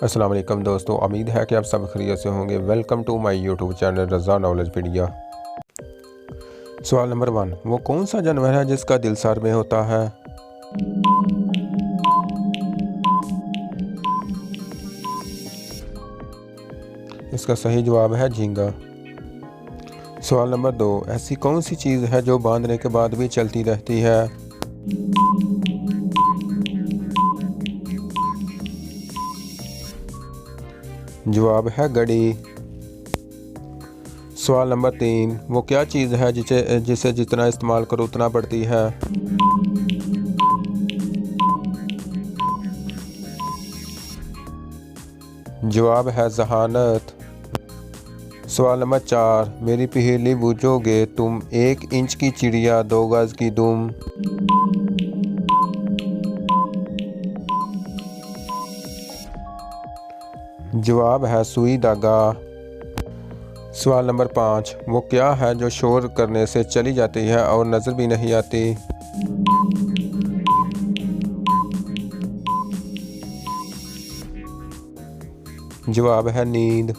अस्सलाम वालेकुम दोस्तों, उम्मीद है कि आप सब खैरियत से होंगे। Welcome to my YouTube channel Raza Knowledgepedia. सवाल नंबर 1, वो कौन सा जानवर है जिसका दिल सर में होता है? इसका सही जवाब है झींगा। सवाल नंबर 2, ऐसी कौन सी चीज़ है जो बांधने के बाद भी चलती रहती है? जवाब है घड़ी। सवाल नंबर 3, वो क्या चीज़ है जिसे जितना इस्तेमाल करो उतना बढ़ती है? जवाब है जहानत। सवाल नंबर 4, मेरी पहेली बूझोगे तुम, 1 इंच की चिड़िया 2 गज की दुम। जवाब है सुई धागा। सवाल नंबर 5, वो क्या है जो शोर करने से चली जाती है और नज़र भी नहीं आती? जवाब है नींद।